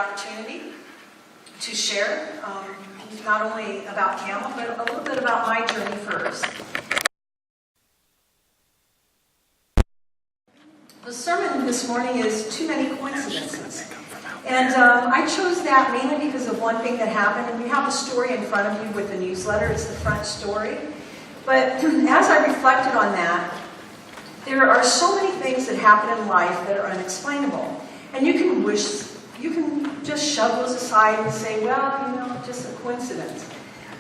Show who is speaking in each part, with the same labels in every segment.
Speaker 1: opportunity to share not only about Camel, but a little bit about my journey first. The sermon this morning is Too Many Coincidences. And I chose that mainly because of one thing that happened. And we have a story in front of you with the newsletter. It's the front story. But as I reflected on that, there are so many things that happen in life that are unexplainable. And you can just shove those aside and say, well, just a coincidence.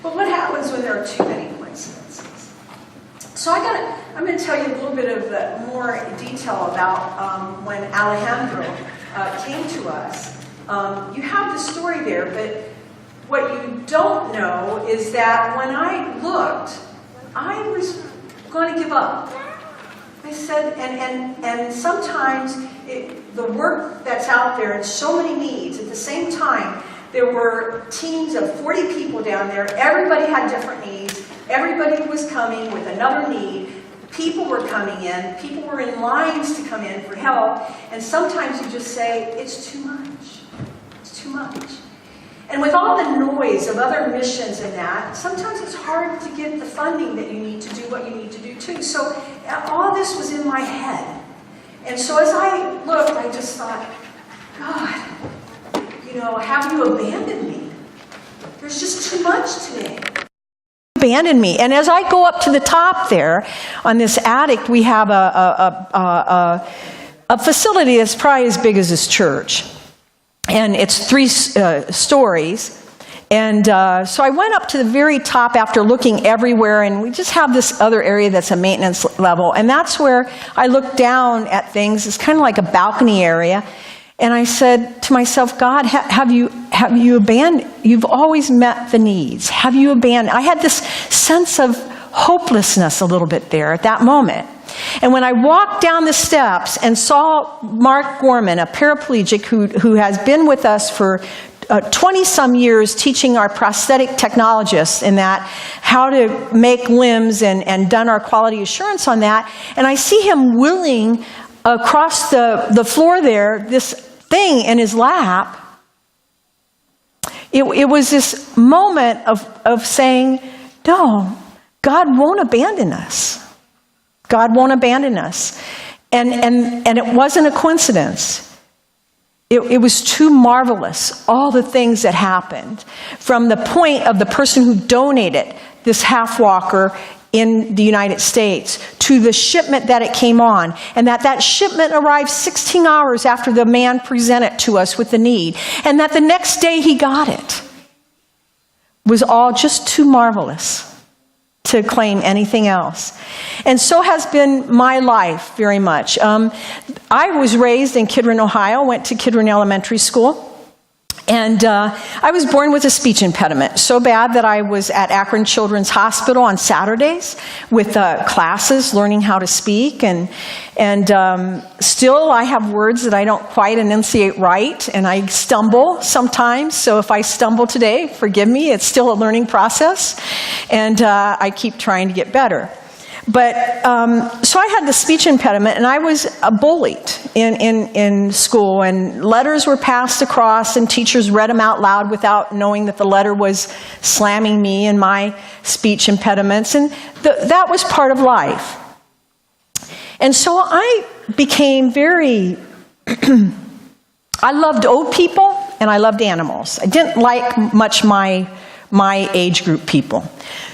Speaker 1: But what happens when there are too many coincidences? So I'm going to tell you a little bit of more detail about when Alejandro came to us. You have the story there, but what you don't know is that when I looked, I was going to give up. I said, and sometimes the work that's out there and so many needs, at the same time, there were teams of 40 people down there. Everybody had different needs. Everybody was coming with another need. People were coming in. People were in lines to come in for help. And sometimes you just say, it's too much. It's too much. And with all the noise of other missions and that, sometimes it's hard to get the funding that you need to do what you need to do too. So all this was in my head. And so as I looked, I just thought, God, have you abandoned me? There's just too much today. Abandoned me. And as I go up to the top there, on this attic, we have a facility that's probably as big as this church. And it's 3 stories. And so I went up to the very top after looking everywhere, and we just have this other area that's a maintenance level. And that's where I looked down at things. It's kind of like a balcony area. And I said to myself, God, have you abandoned? You've always met the needs. Have you abandoned? I had this sense of hopelessness a little bit there at that moment. And when I walked down the steps and saw Mark Gorman, a paraplegic who has been with us for 20-some years teaching our prosthetic technologists in that, how to make limbs and done our quality assurance on that, and I see him wheeling across the floor there, this thing in his lap, it was this moment of saying, no, God won't abandon us. God won't abandon us. And it wasn't a coincidence. It was too marvelous, all the things that happened. From the point of the person who donated this half-walker in the United States to the shipment that it came on, and that shipment arrived 16 hours after the man presented to us with the need, and that the next day he got it, was all just too marvelous to claim anything else. And so has been my life very much. I was raised in Kidron, Ohio, went to Kidron Elementary School. And I was born with a speech impediment, so bad that I was at Akron Children's Hospital on Saturdays with classes learning how to speak. And still I have words that I don't quite enunciate right, and I stumble sometimes. So if I stumble today, forgive me. It's still a learning process, and I keep trying to get better. But so I had the speech impediment, and I was bullied in school, and letters were passed across, and teachers read them out loud without knowing that the letter was slamming me and my speech impediments, and that was part of life. And so I became very, I loved old people, and I loved animals. I didn't like much my age group people.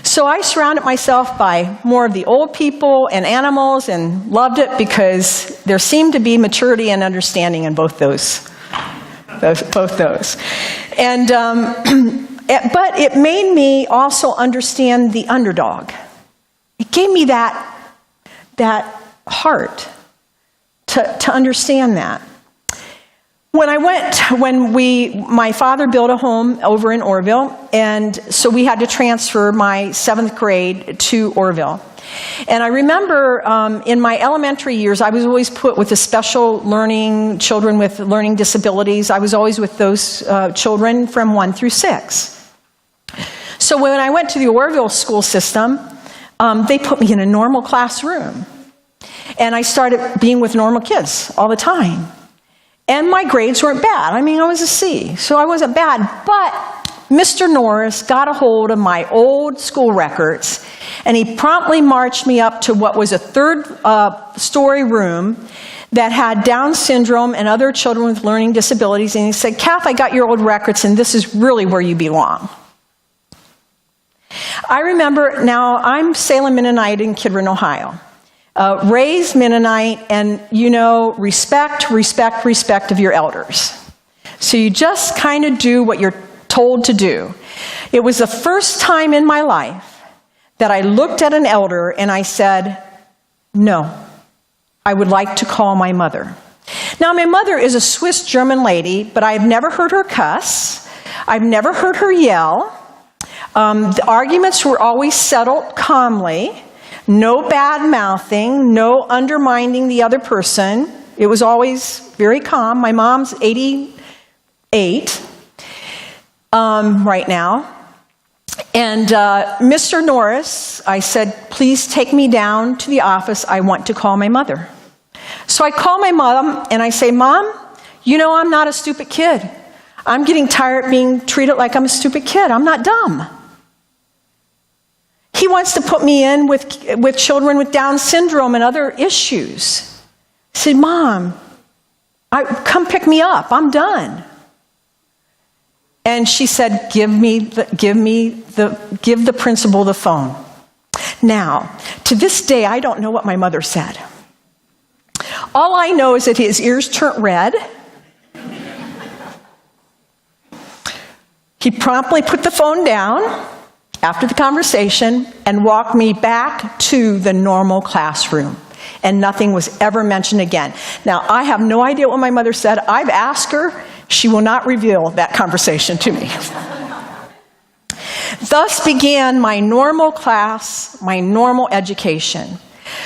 Speaker 1: So I surrounded myself by more of the old people and animals, and loved it because there seemed to be maturity and understanding in both those. And but it made me also understand the underdog. It gave me that heart to understand that. My father built a home over in Orville, and so we had to transfer my 7th grade to Orville. And I remember in my elementary years, I was always put with the special learning children with learning disabilities. I was always with those children from 1 through 6. So when I went to the Orville school system, they put me in a normal classroom. And I started being with normal kids all the time.
Speaker 2: And my grades weren't bad. I mean, I was a C, so I wasn't bad. But Mr. Norris got a hold of my old school records, and he promptly marched me up to what was a third-story room that had Down syndrome and other children with learning disabilities. And he said, Kath, I got your old records, and this is really where you belong. I remember, now I'm Salem Mennonite in Kidron, Ohio. Raised Mennonite, and you know, respect of your elders. So you just kind of do what you're told to do. It was the first time in my life that I looked at an elder and I said, no, I would like to call my mother. Now, my mother is a Swiss German lady, but I've never heard her cuss. I've never heard her yell. The arguments were always settled calmly. No bad mouthing, no undermining the other person. It was always very calm. My mom's 88 right now. And Mr. Norris, I said, please take me down to the office. I want to call my mother. So I call my mom and I say, Mom, you know I'm not a stupid kid. I'm getting tired of being treated like I'm a stupid kid. I'm not dumb. He wants to put me in with children with Down syndrome and other issues. I said, Mom, come pick me up. I'm done. And she said, give the principal the phone. Now, to this day, I don't know what my mother said. All I know is that his ears turned red. He promptly put the phone down after the conversation and walked me back to the normal classroom. And nothing was ever mentioned again. Now, I have no idea what my mother said. I've asked her. She will not reveal that conversation to me. Thus began my normal class, my normal education.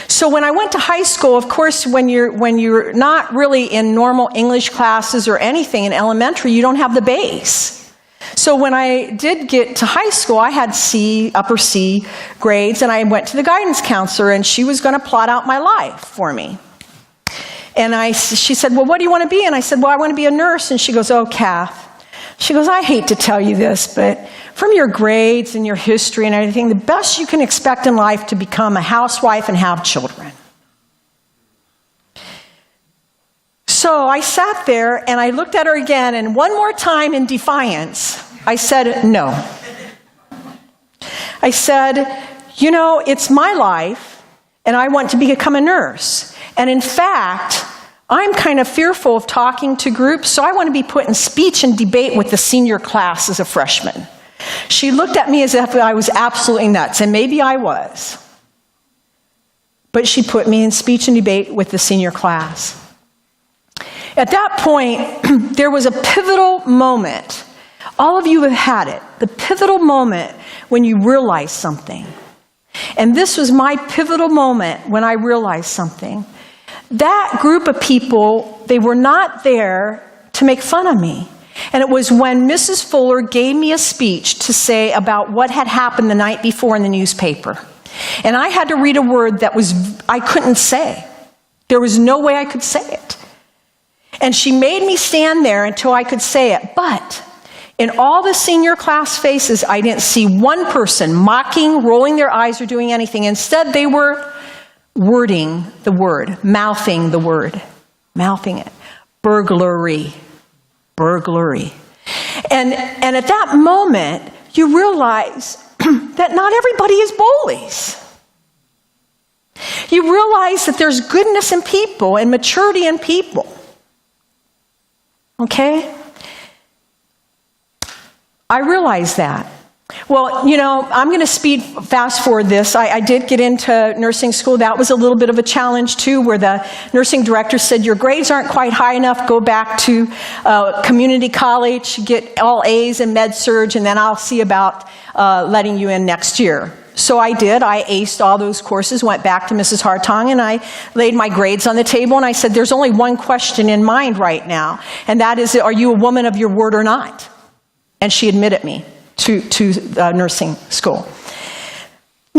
Speaker 2: So when I went to high school, of course, when you're not really in normal English classes or anything in elementary, you don't have the base. So when I did get to high school, I had upper C grades, and I went to the guidance counselor, and she was going to plot out my life for me. And she said, well, what do you want to be? And I said, well, I want to be a nurse. And she goes, oh, Kath. She goes, I hate to tell you this, but from your grades and your history and everything, the best you can expect in life to become a housewife and have children. So I sat there and I looked at her again, and one more time in defiance, I said, no. I said, you know, it's my life, and I want to become a nurse. And in fact, I'm kind of fearful of talking to groups, so I want to be put in speech and debate with the senior class as a freshman. She looked at me as if I was absolutely nuts, and maybe I was. But she put me in speech and debate with the senior class. At that point, there was a pivotal moment. All of you have had it. The pivotal moment when you realize something. And this was my pivotal moment when I realized something. That group of people, they were not there to make fun of me. And it was when Mrs. Fuller gave me a speech to say about what had happened the night before in the newspaper. And I had to read a word that I couldn't say. There was no way I could say it. And she made me stand there until I could say it. But in all the senior class faces, I didn't see one person mocking, rolling their eyes, or doing anything. Instead, they were wording the word, mouthing the word, mouthing it. Burglary. Burglary. And at that moment, you realize that not everybody is bullies. You realize that there's goodness in people and maturity in people. Okay? I realize that. Well, you know, I'm going to fast forward this. I did get into nursing school. That was a little bit of a challenge, too, where the nursing director said, your grades aren't quite high enough. Go back to community college, get all A's in med-surg, and then I'll see about letting you in next year. So I did. I aced all those courses, went back to Mrs. Hartong, and I laid my grades on the table, and I said, there's only one question in mind right now, and that is, are you a woman of your word or not? And she admitted me to nursing school.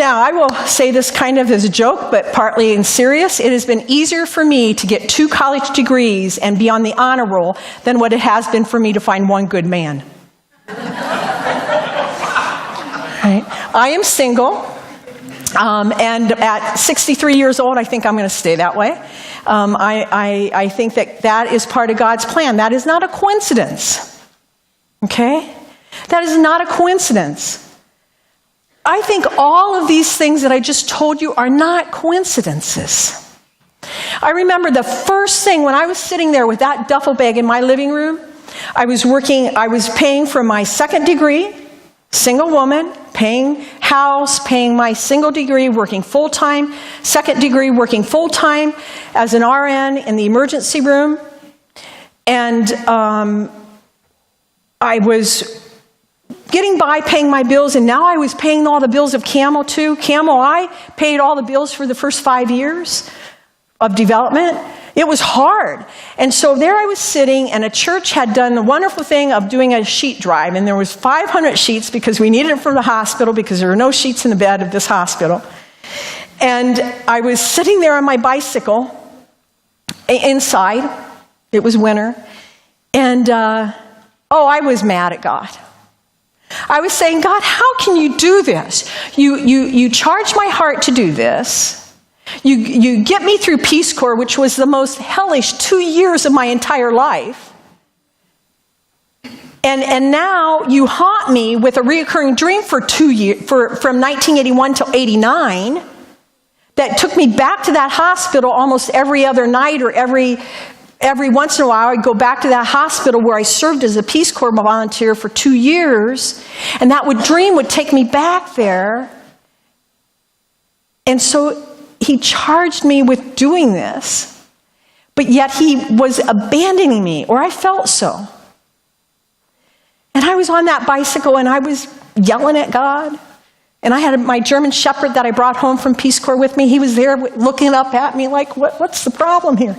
Speaker 2: Now, I will say this kind of as a joke, but partly in serious. It has been easier for me to get 2 college degrees and be on the honor roll than what it has been for me to find one good man. Right? I am single, and at 63 years old, I think I'm going to stay that way. I think that is part of God's plan. That is not a coincidence. Okay? That is not a coincidence. I think all of these things that I just told you are not coincidences. I remember the first thing when I was sitting there with that duffel bag in my living room, I was paying for my 2nd degree, single woman, paying house, paying my single degree, working full-time, 2nd degree, working full-time as an RN in the emergency room. And I was getting by paying my bills, and now I was paying all the bills of Camel too. Camel, I paid all the bills for the first 5 years of development. It was hard. And so there I was sitting, and a church had done the wonderful thing of doing a sheet drive, and there was 500 sheets because we needed them for the hospital because there were no sheets in the bed of this hospital. And I was sitting there on my bicycle inside. It was winter. And, I was mad at God. I was saying, God, how can you do this? You charge my heart to do this. You get me through Peace Corps, which was the most hellish 2 years of my entire life. And now you haunt me with a reoccurring dream for 2 years, from 1981 till 89, that took me back to that hospital almost every other night, or every once in a while. I'd go back to that hospital where I served as a Peace Corps volunteer for 2 years, and that dream would take me back there. And so he charged me with doing this, but yet he was abandoning me, or I felt so. And I was on that bicycle, and I was yelling at God. And I had my German Shepherd that I brought home from Peace Corps with me. He was there looking up at me like, what's the problem here?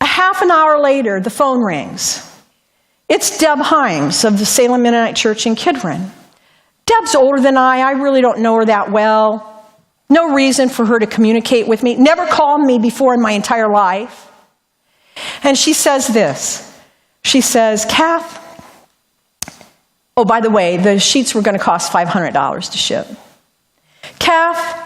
Speaker 2: A half an hour later, the phone rings. It's Deb Himes of the Salem Mennonite Church in Kidron. Deb's older than I really don't know her that well. No reason for her to communicate with me. Never called me before in my entire life. And she says this. She says, Kath, oh, by the way, the sheets were going to cost $500 to ship. Kath,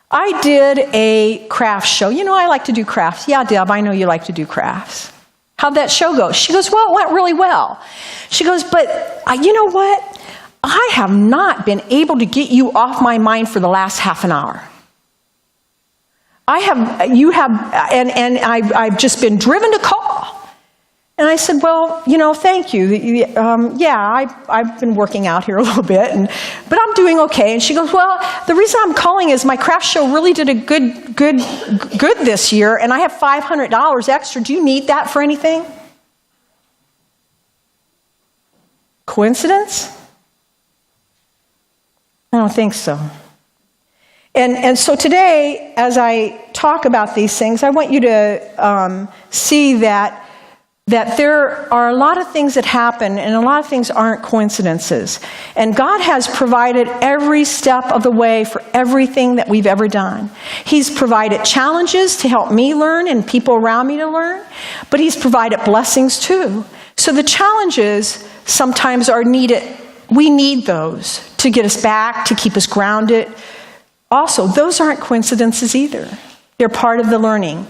Speaker 2: I did a craft show. You know, I like to do crafts. Yeah, Deb, I know you like to do crafts. How'd that show go? She goes, well, it went really well. She goes, but you know what? I have not been able to get you off my mind for the last half an hour. I've just been driven to call. And I said, well, thank you. I've been working out here a little bit, but I'm doing okay. And she goes, well, the reason I'm calling is my craft show really did a good this year, and I have $500 extra. Do you need that for anything? Coincidence? I don't think so. And so today, as I talk about these things, I want you to see that there are a lot of things that happen, and a lot of things aren't coincidences. And God has provided every step of the way for everything that we've ever done. He's provided challenges to help me learn and people around me to learn, but He's provided blessings too. So the challenges sometimes are needed. We need those to get us back, to keep us grounded. Also, those aren't coincidences either. They're part of the learning.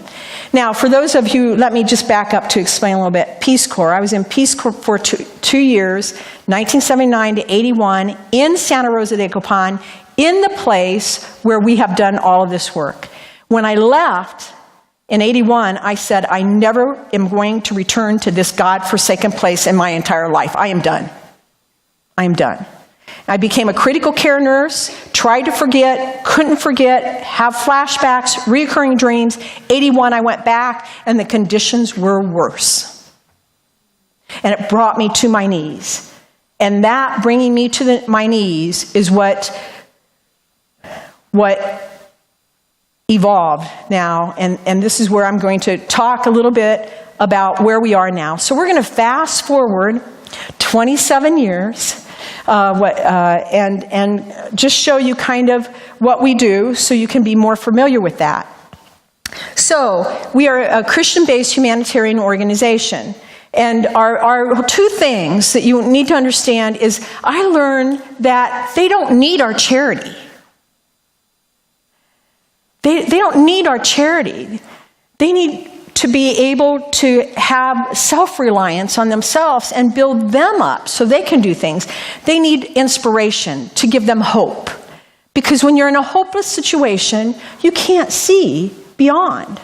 Speaker 2: Now, for those of you, let me just back up to explain a little bit. Peace Corps. I was in Peace Corps for two years, 1979 to 81, in Santa Rosa de Copan, in the place where we have done all of this work. When I left in 81, I said, I never am going to return to this God-forsaken place in my entire life. I am done. I am done. I became a critical care nurse, tried to forget, couldn't forget, have flashbacks, recurring dreams. 81, I went back, and the conditions were worse. And it brought me to my knees. And that bringing me to my knees is what evolved now. And this is where I'm going to talk a little bit about where we are now. So we're going to fast forward 27 years. and just show you kind of what we do so you can be more familiar with that. So, we are a Christian-based humanitarian organization. And our two things that you need to understand is I learned that they don't need our charity. They don't need our charity. They need to be able to have self-reliance on themselves and build them up so they can do things. They need inspiration to give them hope. Because when you're in a hopeless situation, you can't see beyond.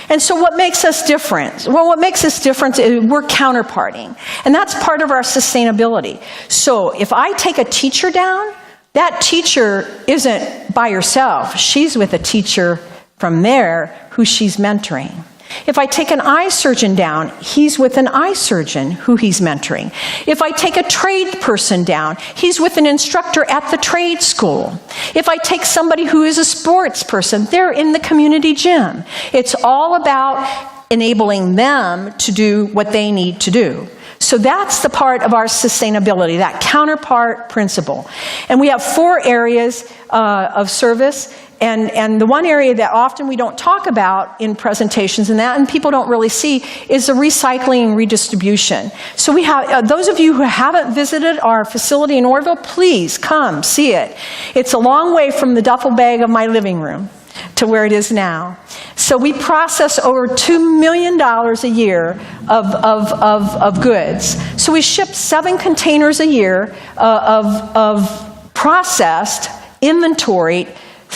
Speaker 2: And so what makes us different? Well, what makes us different is we're counterparting. And that's part of our sustainability. So if I take a teacher down, that teacher isn't by herself. She's with a teacher from there who she's mentoring. If I take an eye surgeon down, he's with an eye surgeon who he's mentoring. If I take a trade person down, he's with an instructor at the trade school. If I take somebody who is a sports person, they're in the community gym. It's all about enabling them to do what they need to do. So that's the part of our sustainability, that counterpart principle. And we have 4 areas of service. And the one area that often we don't talk about in presentations and people don't really see is the recycling and redistribution. So we have, those of you who haven't visited our facility in Orville, please come see it. It's a long way from the duffel bag of my living room to where it is now. So we process over $2 million a year of goods. So we ship 7 containers a year of processed inventory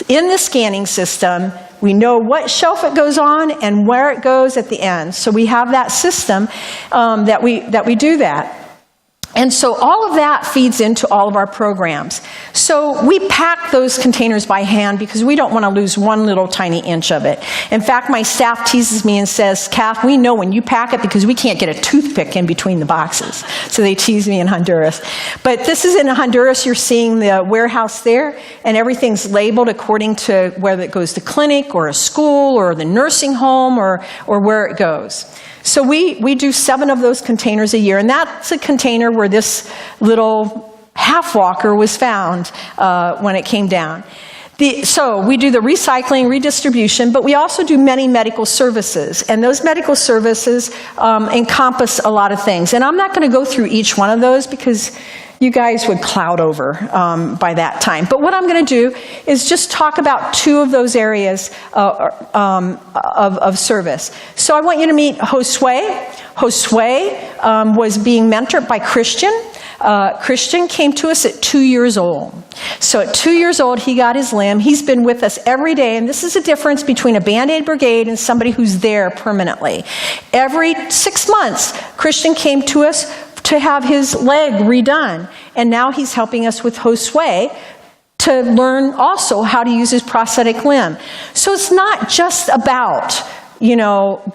Speaker 2: in the scanning system. We know what shelf it goes on and where it goes at the end. So we have that system that we do that. And so all of that feeds into all of our programs. So we pack those containers by hand because we don't want to lose one little tiny inch of it. In fact, my staff teases me and says, Kath, we know when you pack it because we can't get a toothpick in between the boxes. So they tease me in Honduras. But this is in Honduras. You're seeing the warehouse there, and everything's labeled according to whether it goes to clinic or a school or the nursing home or where it goes. So we do 7 of those containers a year, and that's a container where this little half-walker was found when it came down. So we do the recycling, redistribution, but we also do many medical services, and those medical services encompass a lot of things. And I'm not going to go through each one of those because you guys would cloud over by that time. But what I'm going to do is just talk about 2 of those areas of service. So I want you to meet Josue. Josue was being mentored by Christian. Christian came to us at 2 years old. So at 2 years old, he got his limb. He's been with us every day, and this is a difference between a Band-Aid brigade and somebody who's there permanently. Every 6 months, Christian came to us to have his leg redone. And now he's helping us with Josue to learn also how to use his prosthetic limb. So it's not just about,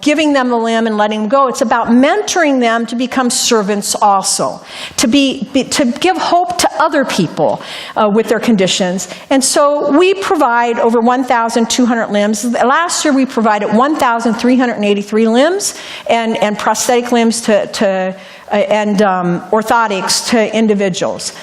Speaker 2: giving them the limb and letting them go. It's about mentoring them to become servants also, to give hope to other people with their conditions. And so we provide over 1,200 limbs. Last year we provided 1,383 limbs and prosthetic limbs and orthotics to individuals.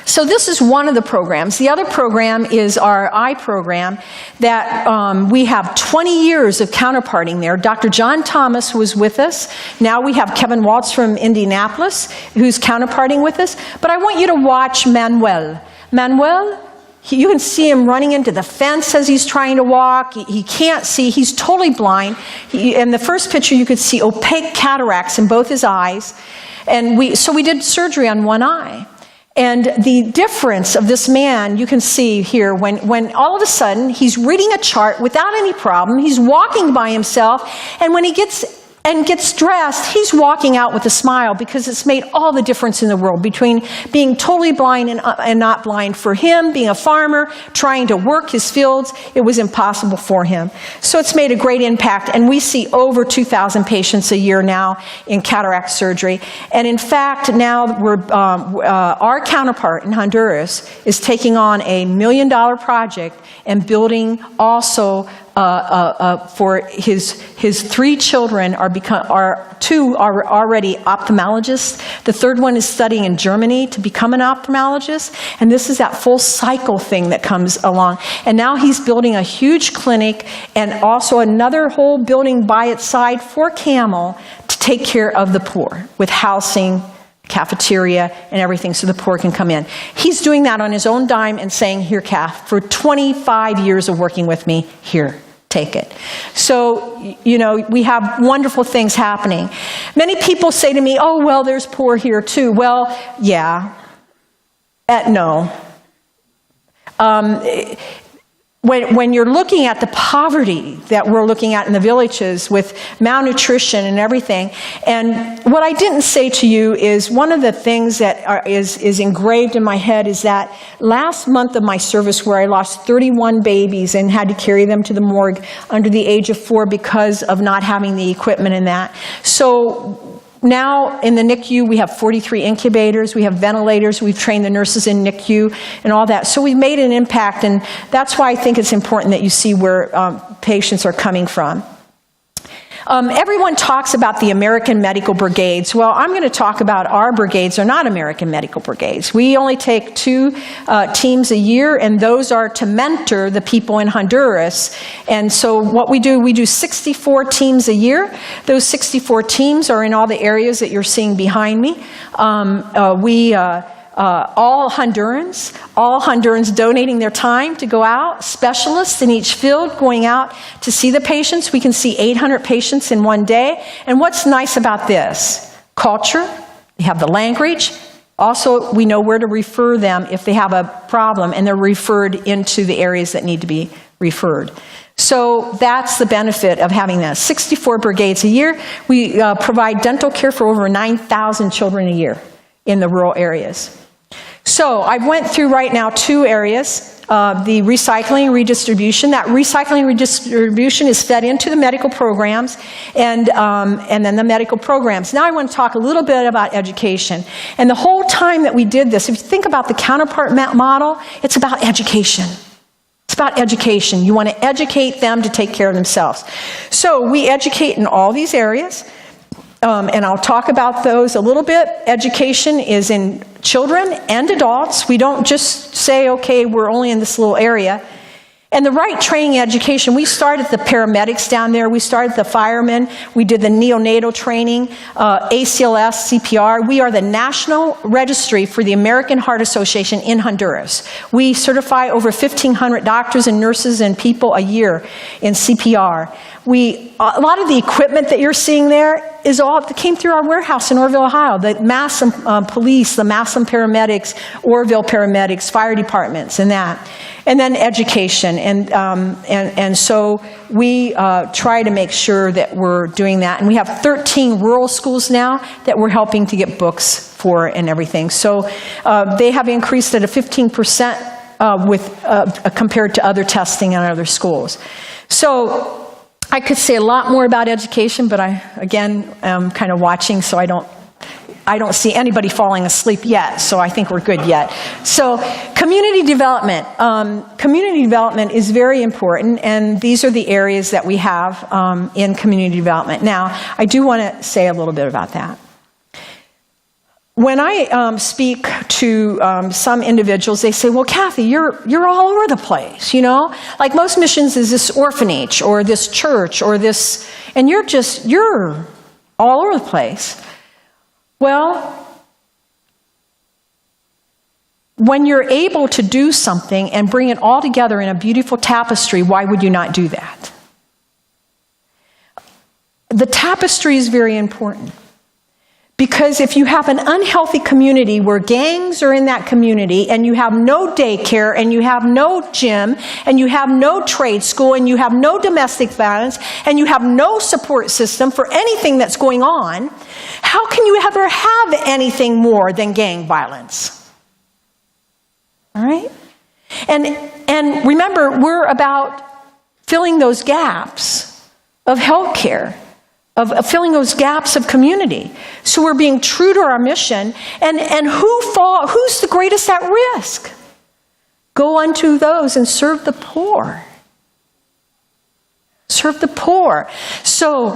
Speaker 2: So this is one of the programs. The other program is our eye program that we have 20 years of counterparting there. Dr. John Thomas was with us. Now we have Kevin Waltz from Indianapolis who's counterparting with us. But I want you to watch Manuel. Manuel, you can see him running into the fence as he's trying to walk. He can't see. He's totally blind. In the first picture, you could see opaque cataracts in both his eyes. And so we did surgery on one eye. And the difference of this man, you can see here, when all of a sudden he's reading a chart without any problem, he's walking by himself, and when he gets dressed, he's walking out with a smile because it's made all the difference in the world between being totally blind and not blind. For him, being a farmer, trying to work his fields, it was impossible for him. So it's made a great impact, and we see over 2,000 patients a year now in cataract surgery. And in fact, now our counterpart in Honduras is taking on a $1 million project and building also for his 3 children two are already ophthalmologists. The third one is studying in Germany to become an ophthalmologist. And this is that full cycle thing that comes along. And now he's building a huge clinic and also another whole building by its side for Camel to take care of the poor with housing, cafeteria, and everything so the poor can come in. He's doing that on his own dime and saying, here, Kath, for 25 years of working with me, here, take it. So, you know, we have wonderful things happening. Many people say to me, oh, well, there's poor here too. Well, yeah. No. When you're looking at the poverty that we're looking at in the villages with malnutrition and everything, and what I didn't say to you is one of the things that is engraved in my head is that last month of my service where I lost 31 babies and had to carry them to the morgue under the age of 4 because of not having the equipment in that. So now in the NICU, we have 43 incubators, we have ventilators, we've trained the nurses in NICU and all that. So we've made an impact, and that's why I think it's important that you see where patients are coming from. Everyone talks about the American medical brigades. Well, I'm going to talk about our brigades are not American medical brigades. We only take 2 teams a year, and those are to mentor the people in Honduras. And so what we do 64 teams a year. Those 64 teams are in all the areas that you're seeing behind me. All Hondurans donating their time to go out, specialists in each field going out to see the patients. We can see 800 patients in one day. And what's nice about this? Culture, we have the language. Also, we know where to refer them if they have a problem, and they're referred into the areas that need to be referred. So that's the benefit of having that. 64 brigades a year. We provide dental care for over 9,000 children a year in the rural areas. So I went through right now 2 areas, the recycling and redistribution. That recycling and redistribution is fed into the medical programs and then the medical programs. Now I want to talk a little bit about education. And the whole time that we did this, if you think about the counterpart model, it's about education. It's about education. You want to educate them to take care of themselves. So we educate in all these areas. And I'll talk about those a little bit. Education is in children and adults. We don't just say, okay, we're only in this little area. And the right training education, we started the paramedics down there. We started the firemen. We did the neonatal training, ACLS, CPR. We are the national registry for the American Heart Association in Honduras. We certify over 1,500 doctors and nurses and people a year in CPR. A lot of the equipment that you're seeing there is all that came through our warehouse in Orville, Ohio. The Massam police, the Massam paramedics, Orville paramedics, fire departments, and that. And then education. And so we try to make sure that we're doing that. And we have 13 rural schools now that we're helping to get books for and everything. So they have increased at a 15% compared to other testing in other schools. So I could say a lot more about education, but I, again, am kind of watching, so I don't see anybody falling asleep yet, so I think we're good yet. So community development. Community development is very important, and these are the areas that we have in community development. Now, I do want to say a little bit about that. When I speak to some individuals, they say, well, Kathy, you're all over the place, you know? Like most missions is this orphanage or this church or this, and you're all over the place. Well, when you're able to do something and bring it all together in a beautiful tapestry, why would you not do that? The tapestry is very important. Because if you have an unhealthy community where gangs are in that community and you have no daycare and you have no gym and you have no trade school and you have no domestic violence and you have no support system for anything that's going on, how can you ever have anything more than gang violence? All right? And remember, we're about filling those gaps of health care. Of filling those gaps of community. So we're being true to our mission. And who's the greatest at risk? Go unto those and serve the poor. serve the poor. So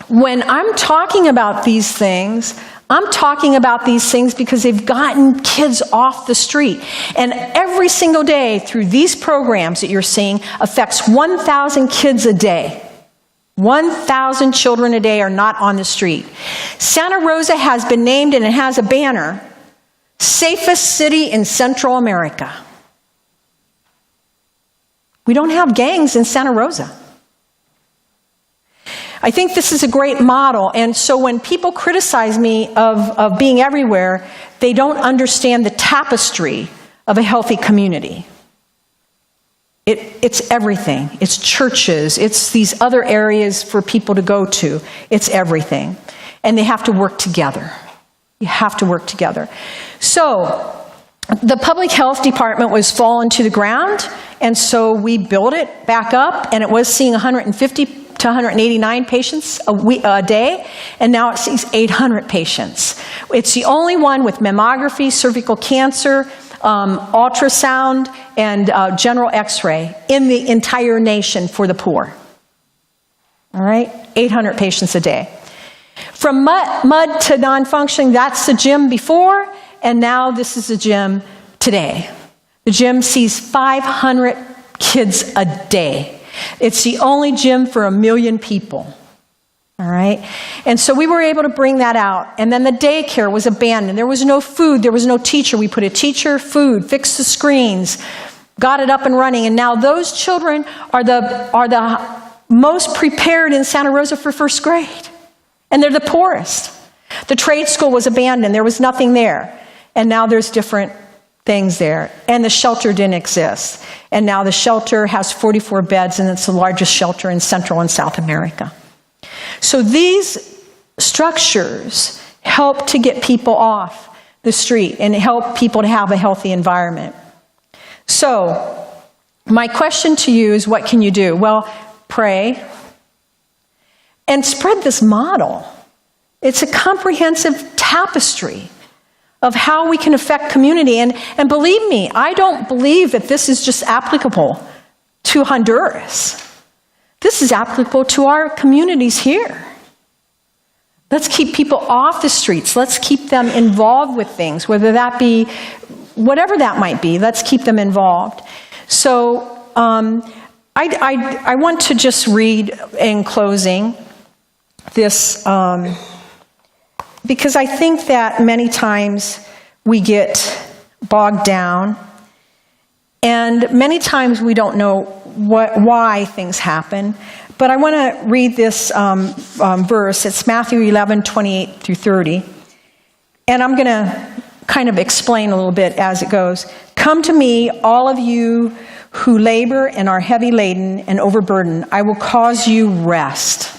Speaker 2: when I'm talking about these things, I'm talking about these things because they've gotten kids off the street. And every single day through these programs that you're seeing affects 1,000 kids a day. 1,000 children a day are not on the street. Santa Rosa has been named, and it has a banner, safest city in Central America. We don't have gangs in Santa Rosa. I think this is a great model, and so when people criticize me of being everywhere, they don't understand the tapestry of a healthy community. It's everything. It's churches. It's these other areas for people to go to. It's everything. And they have to work together. You have to work together. So the public health department was fallen to the ground, and so we built it back up, and it was seeing 150 to 189 patients a day, and now it sees 800 patients. It's the only one with mammography, cervical cancer, ultrasound, and general x-ray in the entire nation for the poor. All right? 800 patients a day. From mud to non-functioning, that's the gym before, and now this is the gym today. The gym sees 500 kids a day. It's the only gym for 1 million people. All right? And so we were able to bring that out. And then the daycare was abandoned. There was no food. There was no teacher. We put a teacher, food, fixed the screens, got it up and running. And now those children are the most prepared in Santa Rosa for first grade. And they're the poorest. The trade school was abandoned. There was nothing there. And now there's different things there. And the shelter didn't exist. And now the shelter has 44 beds, and it's the largest shelter in Central and South America. So these structures help to get people off the street and help people to have a healthy environment. So my question to you is, what can you do? Well, pray and spread this model. It's a comprehensive tapestry of how we can affect community. And believe me, I don't believe that this is just applicable to Honduras. This is applicable to our communities here. Let's keep people off the streets. Let's keep them involved with things, whether that be, whatever that might be, let's keep them involved. So I want to just read in closing this, because I think that many times we get bogged down, and many times we don't know why things happen. But I want to read this verse. It's Matthew 11:28 through 30. And I'm going to kind of explain a little bit as it goes. Come to me, all of you who labor and are heavy laden and overburdened. I will cause you rest.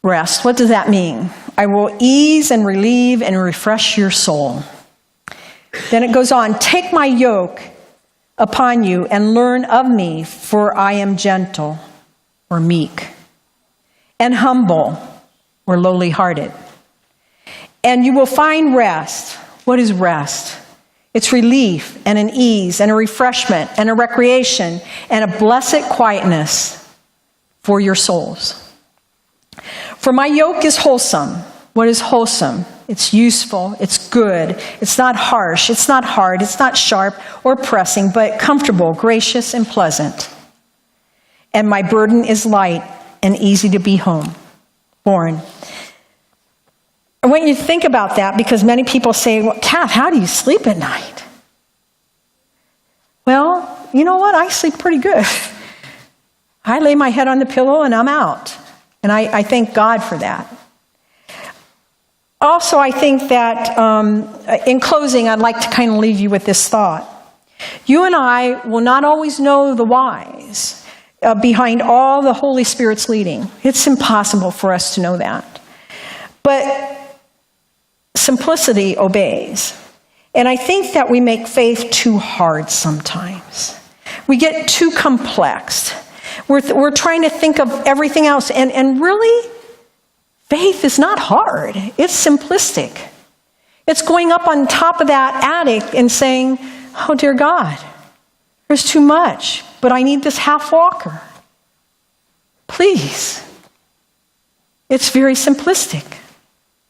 Speaker 2: Rest. What does that mean? I will ease and relieve and refresh your soul. Then it goes on. Take my yoke upon you and learn of me, for I am gentle or meek and humble or lowly hearted. And you will find rest. What is rest? It's relief and an ease and a refreshment and a recreation and a blessed quietness for your souls. For my yoke is wholesome. What is wholesome? It's useful, it's good, it's not harsh, it's not hard, it's not sharp or pressing, but comfortable, gracious, and pleasant. And my burden is light and easy to be borne. I want you to think about that, because many people say, well, Kath, how do you sleep at night? Well, you know what? I sleep pretty good. I lay my head on the pillow and I'm out. And I thank God for that. Also, I think that in closing, I'd like to kind of leave you with this thought. You and I will not always know the whys behind all the Holy Spirit's leading. It's impossible for us to know that. But simplicity obeys. And I think that we make faith too hard sometimes. We get too complex. We're trying to think of everything else. And really, faith is not hard. It's simplistic. It's going up on top of that attic and saying, oh, dear God, there's too much, but I need this half walker. Please. It's very simplistic.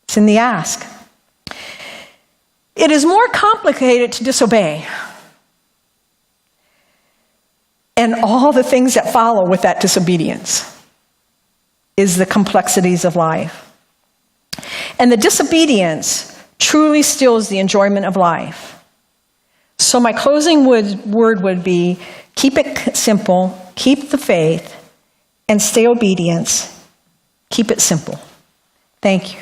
Speaker 2: It's in the ask. It is more complicated to disobey. And all the things that follow with that disobedience is the complexities of life. And the disobedience truly steals the enjoyment of life. So my closing word would be, keep it simple, keep the faith, and stay obedience. Keep it simple. Thank you.